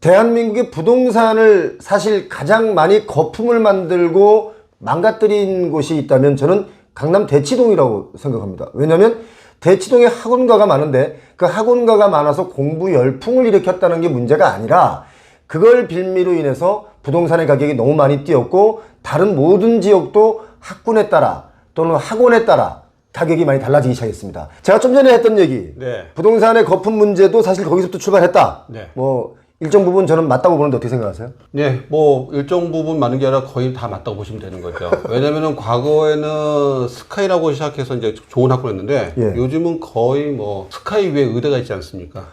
대한민국의 부동산을 사실 가장 많이 거품을 만들고 망가뜨린 곳이 있다면 저는 강남 대치동이라고 생각합니다. 왜냐하면 대치동에 학원가가 많은데 그 학원가가 많아서 공부 열풍을 일으켰다는 게 문제가 아니라 그걸 빌미로 인해서 부동산의 가격이 너무 많이 뛰었고 다른 모든 지역도 학군에 따라 또는 학원에 따라 가격이 많이 달라지기 시작했습니다. 제가 좀 전에 했던 얘기, 네. 부동산의 거품 문제도 사실 거기서부터 출발했다. 네. 뭐 일정 부분 저는 맞다고 보는데 어떻게 생각하세요? 네, 뭐 일정 부분 맞는 게 아니라 거의 다 맞다고 보시면 되는 거죠. 왜냐면은 과거에는 스카이라고 시작해서 이제 좋은 학교였는데 예. 요즘은 거의 뭐 스카이 위에 의대가 있지 않습니까?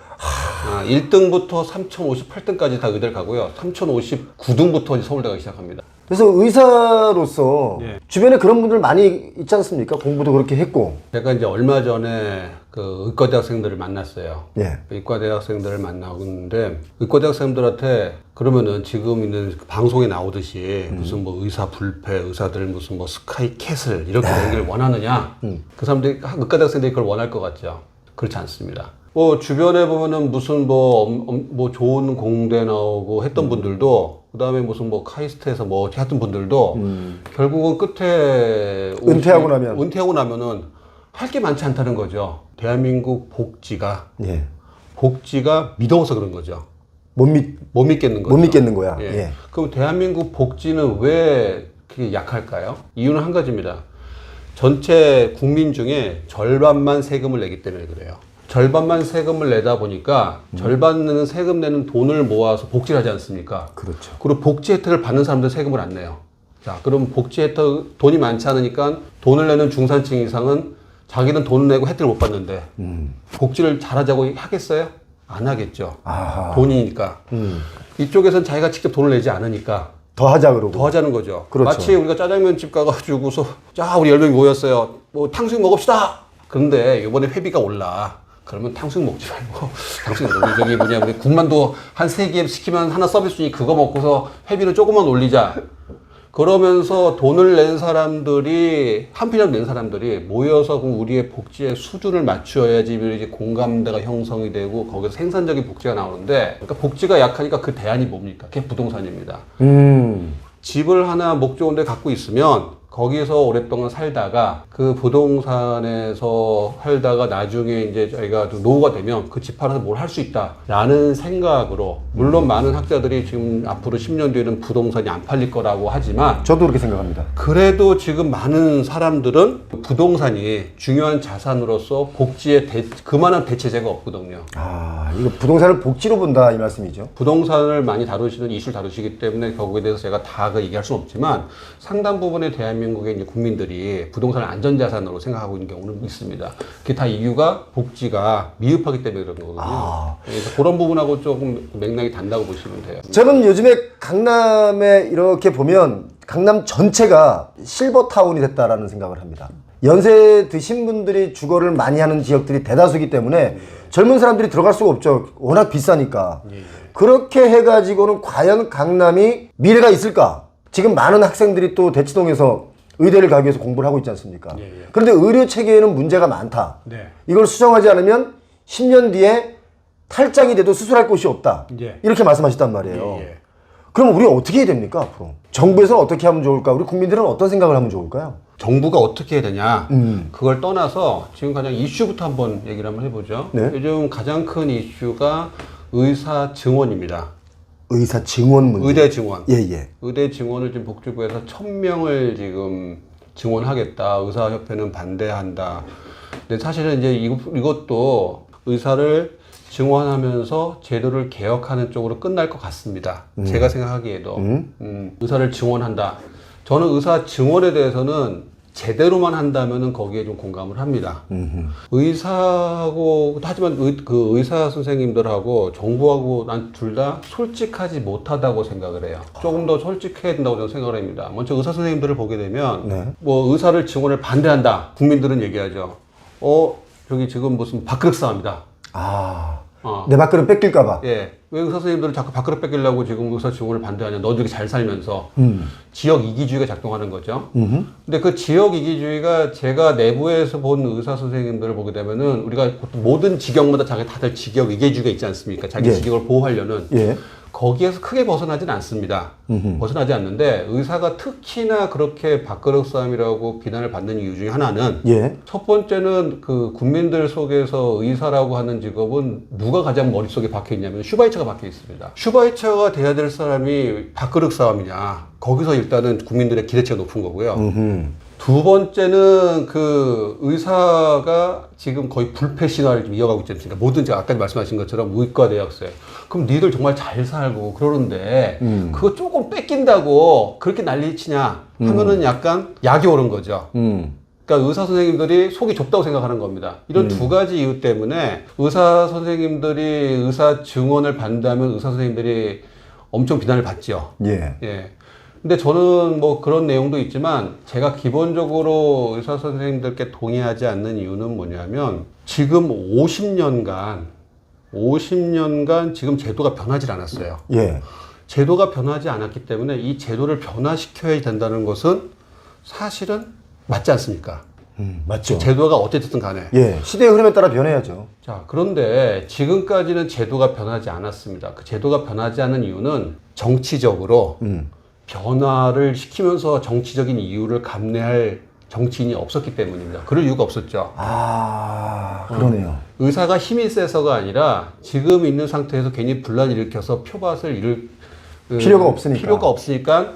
1등부터 3058등까지 다 의대를 가고요. 3059등부터 이제 서울대 가기 시작합니다. 그래서 의사로서 예. 주변에 그런 분들 많이 있지 않습니까? 공부도 그렇게 했고. 제가 이제 얼마 전에 그 의과대학생들을 만났어요. 예. 의과대학생들을 만나는데 의과대학생들한테 그러면은 지금 있는 방송에 나오듯이 무슨 뭐 의사 불패, 의사들 무슨 뭐 스카이 캐슬 이렇게 되기를 원하느냐? 그 사람들이 의과대학생들이 그걸 원할 것 같죠. 그렇지 않습니다. 뭐 주변에 보면은 무슨 뭐 좋은 공대 나오고 했던 분들도 그 다음에 무슨 뭐 카이스트에서 뭐 했던 분들도 결국은 끝에 은퇴하고 나면은 할 게 많지 않다는 거죠. 대한민국 복지가 예. 미더워서 그런 거죠. 못 믿겠는 거죠. 못 믿겠는 거야. 예. 예. 그럼 대한민국 복지는 왜 그렇게 약할까요? 이유는 한 가지입니다. 전체 국민 중에 절반만 세금을 내기 때문에 그래요. 절반만 세금을 내다 보니까 절반은 세금 내는 돈을 모아서 복지를 하지 않습니까? 그렇죠. 그리고 복지 혜택을 받는 사람들은 세금을 안 내요. 자, 그럼 복지 혜택 돈이 많지 않으니까 돈을 내는 중산층 이상은 자기는 돈을 내고 혜택을 못 받는데 복지를 잘하자고 하겠어요? 안 하겠죠. 아하. 돈이니까. 이쪽에서는 자기가 직접 돈을 내지 않으니까 더 하자 그러고. 더 하자는 거죠. 그렇죠. 마치 우리가 짜장면집 가가지고서 자 우리 10명이 모였어요. 뭐 탕수육 먹읍시다. 그런데 이번에 회비가 올라. 그러면 탕수육 먹지 말고 탕수육 우리 저기 뭐냐 우리 군만두 한 3개 시키면 하나 서비스니 그거 먹고서 회비를 조금만 올리자. 그러면서 돈을 낸 사람들이 한 편이라도 낸 사람들이 모여서 우리의 복지의 수준을 맞추어야지 이제 공감대가 형성이 되고 거기서 생산적인 복지가 나오는데 그러니까 복지가 약하니까 그 대안이 뭡니까? 그게 부동산입니다. 집을 하나 목 좋은 데 갖고 있으면 거기서 오랫동안 살다가 그 부동산에서 살다가 나중에 이제 저희가 노후가 되면 그 집 팔아서 뭘 할 수 있다라는 생각으로 물론 많은 학자들이 지금 앞으로 10년 뒤에는 부동산이 안 팔릴 거라고 하지만 저도 그렇게 생각합니다. 그래도 지금 많은 사람들은 부동산이 중요한 자산으로서 복지에 그만한 대체제가 없거든요. 아, 이거 부동산을 복지로 본다 이 말씀이죠. 부동산을 많이 다루시는 이슈를 다루시기 때문에 거기에 대해서 제가 다 얘기할 수는 없지만 상당 부분의 대한민국의 이제 국민들이 부동산을 안전자산으로 생각하고 있는 경우는 있습니다. 그게 다 이유가 복지가 미흡하기 때문에 그런 거거든요. 그래서 그런 부분하고 조금 맥락이 단다고 보시면 돼요. 저는 요즘에 강남에 이렇게 보면 강남 전체가 실버타운이 됐다라는 생각을 합니다. 연세 드신 분들이 주거를 많이 하는 지역들이 대다수이기 때문에 젊은 사람들이 들어갈 수가 없죠. 워낙 비싸니까. 그렇게 해가지고는 과연 강남이 미래가 있을까? 지금 많은 학생들이 또 대치동에서 의대를 가기 위해서 공부를 하고 있지 않습니까? 그런데 의료 체계에는 문제가 많다. 이걸 수정하지 않으면 10년 뒤에 탈장이 돼도 수술할 곳이 없다. 이렇게 말씀하셨단 말이에요. 그럼 우리 어떻게 해야 됩니까, 앞으로? 정부에서는 어떻게 하면 좋을까? 우리 국민들은 어떤 생각을 하면 좋을까요? 정부가 어떻게 해야 되냐 그걸 떠나서 지금 가장 이슈부터 한번 얘기를 한번 해보죠. 네. 요즘 가장 큰 이슈가 의사 증원입니다. 의사 증원 문제. 의대 증원. 예. 의대 증원을 지금 복지부에서 1000명을 지금 증원하겠다. 의사협회는 반대한다. 근데 사실은 이제 이것도 의사를 증원하면서 제도를 개혁하는 쪽으로 끝날 것 같습니다. 제가 생각하기에도 의사를 증원한다. 저는 의사 증원에 대해서는 제대로만 한다면은 거기에 좀 공감을 합니다. 의사하고 하지만 그 의사 선생님들하고 정부하고 난 둘 다 솔직하지 못하다고 생각을 해요. 조금 더 솔직해야 된다고 저는 생각을 합니다. 먼저 의사 선생님들을 보게 되면 뭐 의사를 증원을 반대한다. 국민들은 얘기하죠. 여기 지금 무슨 밥그릇 싸움이다. 내 밥그릇 뺏길까봐. 예. 왜 의사 선생님들은 자꾸 밥그릇 뺏기려고 지금 의사 증원을 반대하냐. 너도 이렇게 잘 살면서. 지역 이기주의가 작동하는 거죠. 근데 그 지역 이기주의가 제가 내부에서 본 의사 선생님들을 보게 되면은 우리가 모든 직역마다 다들 직역 이기주의가 있지 않습니까? 자기 직역을 보호하려는. 거기에서 크게 벗어나진 않습니다. 벗어나지 않는데 의사가 특히나 그렇게 밥그릇 싸움이라고 비난을 받는 이유 중에 하나는 예. 첫 번째는 그 국민들 속에서 의사라고 하는 직업은 누가 가장 머릿속에 박혀 있냐면 슈바이처가 박혀 있습니다. 슈바이처가 돼야 될 사람이 밥그릇 싸움이냐. 거기서 일단은 국민들의 기대치가 높은 거고요. 두 번째는 그 의사가 지금 거의 불패 신화를 좀 이어가고 있지 않습니까? 뭐든지 아까 말씀하신 것처럼 의과대학생. 그럼 니들 정말 잘 살고 그러는데 그거 조금 뺏긴다고 그렇게 난리치냐 하면은 약간 약이 오른 거죠. 그러니까 의사 선생님들이 속이 좁다고 생각하는 겁니다. 이런 두 가지 이유 때문에 의사 선생님들이 의사 증언을 받는다면 의사 선생님들이 엄청 비난을 받죠. 예. 예. 근데 저는 뭐 그런 내용도 있지만 제가 기본적으로 의사 선생님들께 동의하지 않는 이유는 뭐냐면 지금 50년간 지금 제도가 변하지 않았어요. 예. 제도가 변하지 않았기 때문에 이 제도를 변화시켜야 된다는 것은 사실은 맞지 않습니까? 맞죠. 제도가 어쨌든 간에. 예. 시대의 흐름에 따라 변해야죠. 자, 그런데 지금까지는 제도가 변하지 않았습니다. 그 제도가 변하지 않은 이유는 정치적으로 변화를 시키면서 정치적인 이유를 감내할 정치인이 없었기 때문입니다. 그럴 이유가 없었죠. 아, 그러네요. 의사가 힘이 세서가 아니라 지금 있는 상태에서 괜히 분란 일으켜서 표밭을 잃을 필요가 없으니까. 필요가 없으니까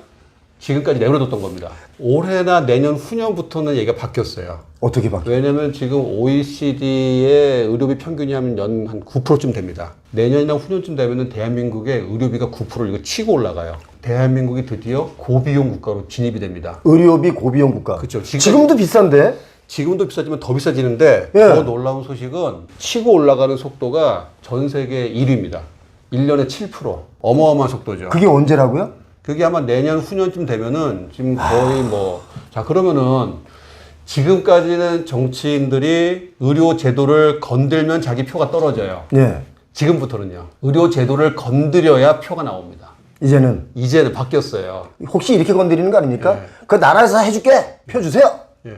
지금까지 내버려뒀던 겁니다. 올해나 내년 후년부터는 얘기가 바뀌었어요. 어떻게 바뀌어요? 왜냐면 지금 OECD의 의료비 평균이 한 9%쯤 됩니다. 내년이나 후년쯤 되면은 대한민국의 의료비가 9%를 이거 치고 올라가요. 대한민국이 드디어 고비용 국가로 진입이 됩니다. 의료비 고비용 국가. 그쵸. 지금도 비싼데? 지금도 비싸지만 더 비싸지는데 예. 더 놀라운 소식은 치고 올라가는 속도가 전 세계 1위입니다. 1년에 7%. 어마어마한 속도죠. 그게 언제라고요? 그게 아마 내년 후년쯤 되면은 지금 거의 자, 그러면은 지금까지는 정치인들이 의료 제도를 건들면 자기 표가 떨어져요. 예. 지금부터는요. 의료 제도를 건드려야 표가 나옵니다. 이제는 바뀌었어요. 혹시 이렇게 건드리는 거 아닙니까? 예. 그 나라에서 해줄게. 표 주세요. 예.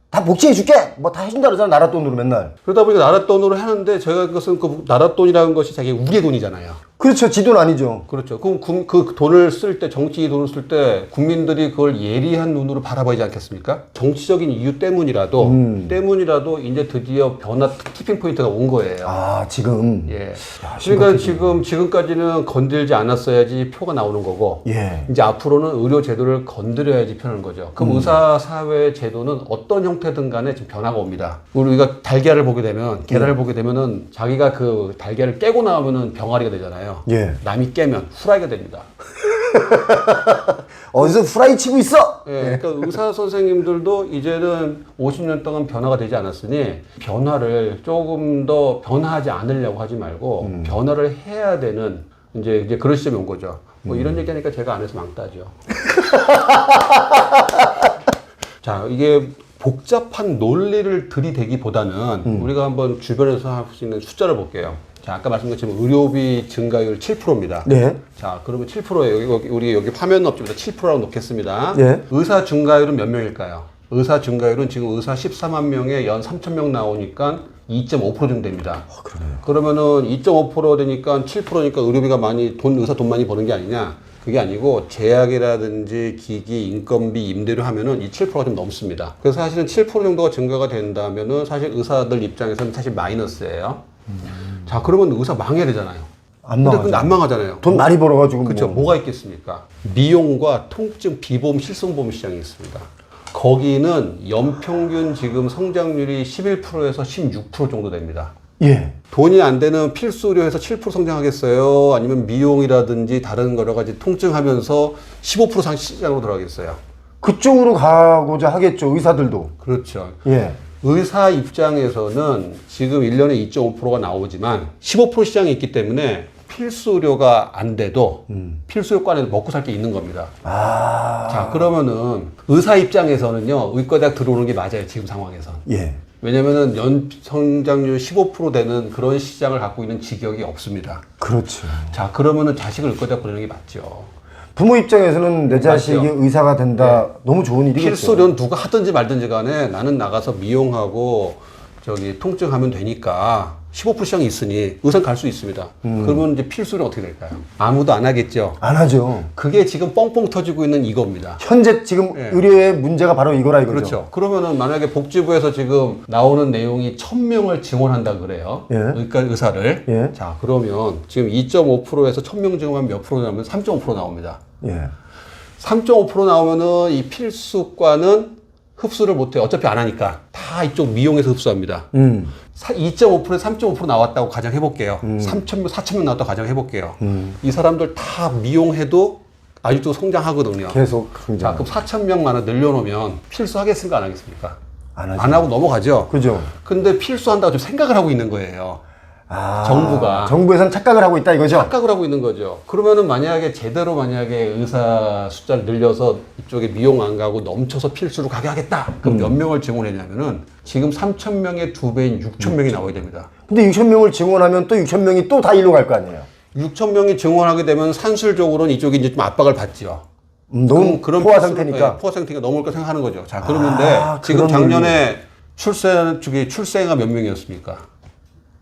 다 복지해줄게. 뭐 다 해준다 그러잖아. 나라 돈으로 맨날. 그러다 보니까 나라 돈으로 하는데 제가 그것은 그 나라 돈이라는 것이 자기 우리의 돈이잖아요. 그렇죠. 지 돈 아니죠. 그렇죠. 그럼 그 돈을 쓸 때, 정치 돈을 쓸 때 국민들이 그걸 예리한 눈으로 바라봐야지 않겠습니까? 정치적인 이유 때문이라도 이제 드디어 변화 티핑 포인트가 온 거예요. 아, 지금. 예. 그러니까 지금까지는 건들지 않았어야지 표가 나오는 거고, 예. 이제 앞으로는 의료 제도를 건드려야지 표는 거죠. 그럼 의사 사회 제도는 어떤 형태든 간에 지금 변화가 옵니다. 우리가 달걀을 보게 되면, 계란을 보게 되면은 자기가 그 달걀을 깨고 나오면은 병아리가 되잖아요. 예. 남이 깨면 후라이가 됩니다. 어디서 후라이 치고 있어? 예, 그러니까 의사 선생님들도 이제는 50년 동안 변화가 되지 않았으니 변화를 조금 더 변화하지 않으려고 하지 말고 변화를 해야 되는 이제 그런 시점이 온 거죠. 뭐 이런 얘기하니까 제가 안에서 망따죠. 자, 이게 복잡한 논리를 들이대기보다는 우리가 한번 주변에서 할 수 있는 숫자를 볼게요. 자, 아까 말씀드린 것처럼 의료비 증가율 7%입니다. 네. 자, 그러면 7%예요. 우리 여기 화면 없지만 7%라고 놓겠습니다. 네. 의사 증가율은 몇 명일까요? 의사 증가율은 지금 의사 14만 명에 연 3,000명 나오니까 2.5% 정도 됩니다. 그러네요. 그러면은 2.5% 되니까 7%니까 의료비가 의사 돈 많이 버는 게 아니냐? 그게 아니고 제약이라든지 기기, 인건비, 임대료 하면은 이 7%가 좀 넘습니다. 그래서 사실은 7% 정도가 증가가 된다면은 사실 의사들 입장에서는 사실 마이너스예요. 자, 그러면 의사 망해야 되잖아요. 근데 안 망하잖아요. 돈 많이 벌어가지고. 그렇죠. 뭐가 있겠습니까? 미용과 통증, 비보험, 실손보험 시장이 있습니다. 거기는 연평균 지금 성장률이 11%에서 16% 정도 됩니다. 예. 돈이 안 되는 필수 의료에서 7% 성장하겠어요? 아니면 미용이라든지 다른 여러 가지 통증하면서 15% 시장으로 들어가겠어요? 그쪽으로 가고자 하겠죠. 의사들도. 그렇죠. 예. 의사 입장에서는 지금 1년에 2.5%가 나오지만 15% 시장이 있기 때문에 필수 의료가 안 돼도 필수 의료과 안에서 먹고 살 게 있는 겁니다. 아. 자, 그러면은 의사 입장에서는요, 의과대학 들어오는 게 맞아요, 지금 상황에선. 예. 왜냐면은 연 성장률 15% 되는 그런 시장을 갖고 있는 직역이 없습니다. 그렇죠. 자, 그러면은 자식을 의과대학 보내는 게 맞죠. 부모 입장에서는 내 자식이 맞죠. 의사가 된다. 너무 좋은 일이겠죠. 필수료는 누가 하든지 말든지 간에 나는 나가서 미용하고 통증하면 되니까 15% 시장이 있으니 의사는 갈 수 있습니다. 그러면 이제 필수는 어떻게 될까요? 아무도 안 하겠죠. 안 하죠. 그게 지금 뻥뻥 터지고 있는 이겁니다. 현재 지금 예. 의료의 문제가 바로 이거라 이거죠. 그렇죠. 그러면은 만약에 복지부에서 지금 나오는 내용이 1000명을 지원한다 그래요. 예. 그러니까 의사를. 예. 자, 그러면 지금 2.5%에서 1000명 지원하면 몇 프로 나오면 3.5% 나옵니다. 예. 3.5% 나오면은 이 필수과는 흡수를 못해. 어차피 안 하니까. 다 이쪽 미용에서 흡수합니다. 2.5%에 3.5% 나왔다고 가정해볼게요. 3,000명, 4,000명 나왔다고 가정해볼게요. 이 사람들 다 미용해도 아직도 성장하거든요. 계속 자, 성장. 그럼 4,000명만을 늘려놓으면 필수하겠습니까? 안 하겠습니까? 안 하죠. 안 하고 넘어가죠. 그죠. 근데 필수한다고 좀 생각을 하고 있는 거예요. 정부가. 정부에서는 착각을 하고 있다 이거죠. 착각을 하고 있는 거죠. 그러면은 만약에 제대로 만약에 의사 숫자를 늘려서 이쪽에 미용 안 가고 넘쳐서 필수로 가게 하겠다. 그럼 몇 명을 증원했냐면은 지금 3,000명의 2배인 6,000명이 나와야 됩니다. 근데 6,000명을 증원하면 또 6,000명이 또 다 일로 갈 거 아니에요. 6,000명이 증원하게 되면 산술적으로는 이쪽이 이제 좀 압박을 받죠. 너무 그런 포화 필수- 상태니까. 네, 포화 상태가 넘을 거 생각하는 거죠. 자, 그러는데 지금 그런 작년에 출생아 몇 명이었습니까?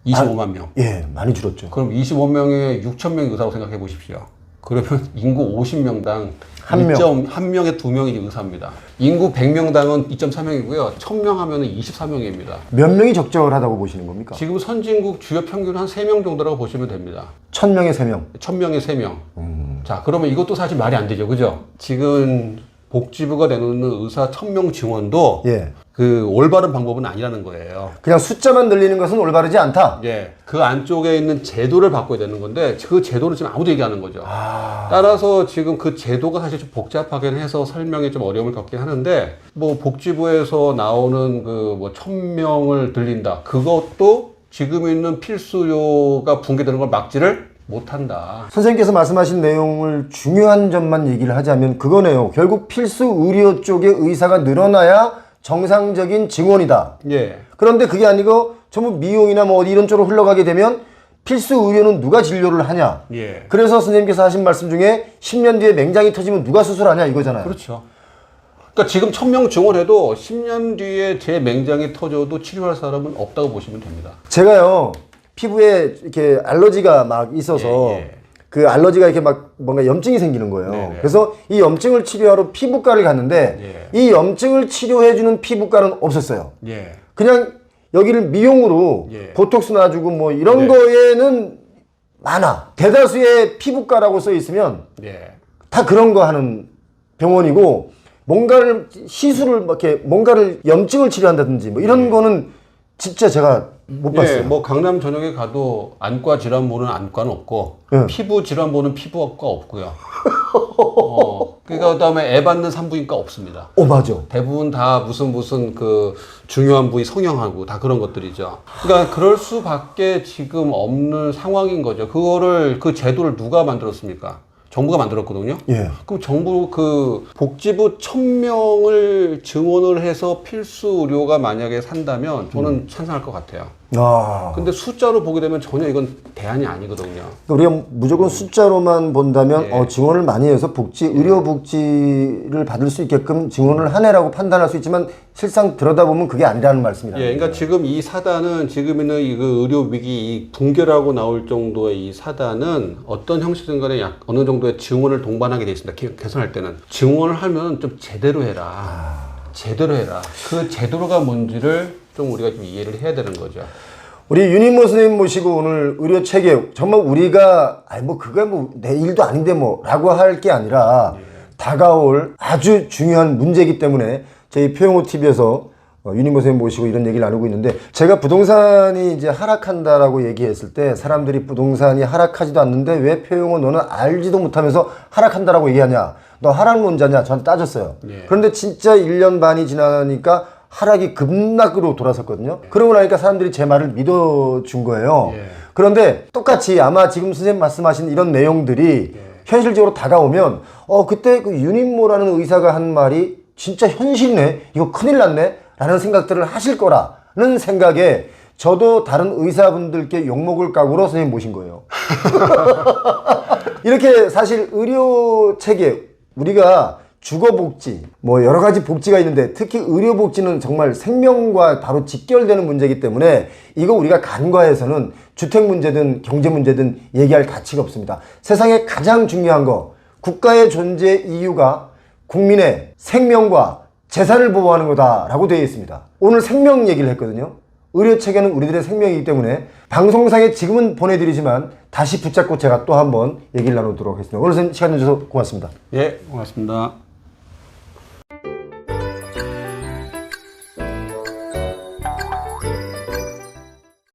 25만 명. 예, 많이 줄었죠. 그럼 25명에 6,000명이 의사라고 생각해 보십시오. 그러면 인구 50명당 한 명. 1.1명에 2명이 의사입니다. 인구 100명당은 2.3명이고요. 1,000명 하면 24명입니다. 몇 명이 적절하다고 보시는 겁니까? 지금 선진국 주요 평균 한 3명 정도라고 보시면 됩니다. 1,000명에 3명. 1,000명에 3명. 자, 그러면 이것도 사실 말이 안 되죠. 그죠? 지금 복지부가 내놓는 의사 1,000명 증원도 예. 그 올바른 방법은 아니라는 거예요. 그냥 숫자만 늘리는 것은 올바르지 않다. 예. 그 안쪽에 있는 제도를 바꿔야 되는 건데 그 제도는 지금 아무도 얘기하는 거죠. 따라서 지금 그 제도가 사실 좀 복잡하긴 해서 설명에 좀 어려움을 겪긴 하는데 뭐 복지부에서 나오는 그 뭐 1,000명을 늘린다. 그것도 지금 있는 필수료가 붕괴되는 걸 막지를 못한다. 선생님께서 말씀하신 내용을 중요한 점만 얘기를 하자면 그거네요. 결국 필수 의료 쪽의 의사가 늘어나야 정상적인 증원이다. 예. 그런데 그게 아니고 전부 미용이나 뭐 어디 이런 쪽으로 흘러가게 되면 필수 의료는 누가 진료를 하냐. 예. 그래서 선생님께서 하신 말씀 중에 10년 뒤에 맹장이 터지면 누가 수술하냐 이거잖아요. 그렇죠. 그러니까 지금 1,000명 증원해도 10년 뒤에 제 맹장이 터져도 치료할 사람은 없다고 보시면 됩니다. 제가요 피부에 이렇게 알러지가 막 있어서 예, 예. 그 알러지가 이렇게 막 뭔가 염증이 생기는 거예요. 네네. 그래서 이 염증을 치료하러 피부과를 갔는데 이 염증을 치료해주는 피부과는 없었어요. 예. 그냥 여기를 미용으로 예. 보톡스 놔주고 뭐 이런 네. 거에는 많아. 대다수의 피부과라고 써 있으면 예. 다 그런 거 하는 병원이고 뭔가를 시술을 막 이렇게 뭔가를 염증을 치료한다든지 뭐 이런 거는 진짜 제가 못 봤어요. 예, 뭐 강남 전역에 가도 안과 질환 보는 안과는 없고 예. 피부 질환 보는 피부과 없고요. 그러니까 그다음에 애 받는 산부인과 없습니다. 맞아. 대부분 다 무슨 그 중요한 부위 성형하고 다 그런 것들이죠. 그러니까 그럴 수밖에 지금 없는 상황인 거죠. 그거를 그 제도를 누가 만들었습니까? 정부가 만들었거든요. 예. 그럼 정부 그 복지부 1,000명을 증원을 해서 필수 의료가 만약에 산다면 저는 찬성할 것 같아요. 근데 숫자로 보게 되면 전혀 이건 대안이 아니거든요. 우리가 무조건 숫자로만 본다면 예. 증원을 많이 해서 의료 복지를 받을 수 있게끔 증원을 하네라고 판단할 수 있지만 실상 들여다보면 그게 아니라는 말씀이라는 예, 그러니까 지금 이 사단은 지금 있는 이 그 의료 위기 이 붕괴라고 나올 정도의 이 사단은 어떤 형식든 간에 어느 정도의 증원을 동반하게 돼 있습니다. 개선할 때는 증원을 하면 좀 제대로 해라. 제대로 해라. 그 제대로가 뭔지를 좀 우리가 좀 이해를 해야 되는 거죠. 우리 윤인모 선생님 모시고 오늘 의료 체계 정말 우리가 그게 내 일도 아닌데 라고 할 게 아니라 다가올 아주 중요한 문제이기 때문에 저희 표영호 TV에서 윤인모 선생님 모시고 이런 얘기를 나누고 있는데 제가 부동산이 이제 하락한다라고 얘기했을 때 사람들이 부동산이 하락하지도 않는데 왜 표영호 너는 알지도 못하면서 하락한다라고 얘기하냐. 너 하락론자냐 저한테 따졌어요. 그런데 진짜 1년 반이 지나니까 하락이 급락으로 돌아섰거든요. 그러고 나니까 사람들이 제 말을 믿어준 거예요. 그런데 똑같이 아마 지금 선생님 말씀하신 이런 내용들이 현실적으로 다가오면 그때 그 윤인모라는 의사가 한 말이 진짜 현실이네. 이거 큰일 났네. 라는 생각들을 하실 거라는 생각에 저도 다른 의사분들께 욕먹을 각오로 선생님 모신 거예요. 이렇게 사실 의료 체계 우리가 주거복지, 뭐 여러 가지 복지가 있는데 특히 의료복지는 정말 생명과 바로 직결되는 문제이기 때문에 이거 우리가 간과해서는 주택 문제든 경제 문제든 얘기할 가치가 없습니다. 세상에 가장 중요한 거, 국가의 존재 이유가 국민의 생명과 재산을 보호하는 거다라고 되어 있습니다. 오늘 생명 얘기를 했거든요. 의료체계는 우리들의 생명이기 때문에 방송상에 지금은 보내드리지만 다시 붙잡고 제가 또 한번 얘기를 나누도록 하겠습니다. 오늘 시간 내주셔서 고맙습니다. 예, 고맙습니다.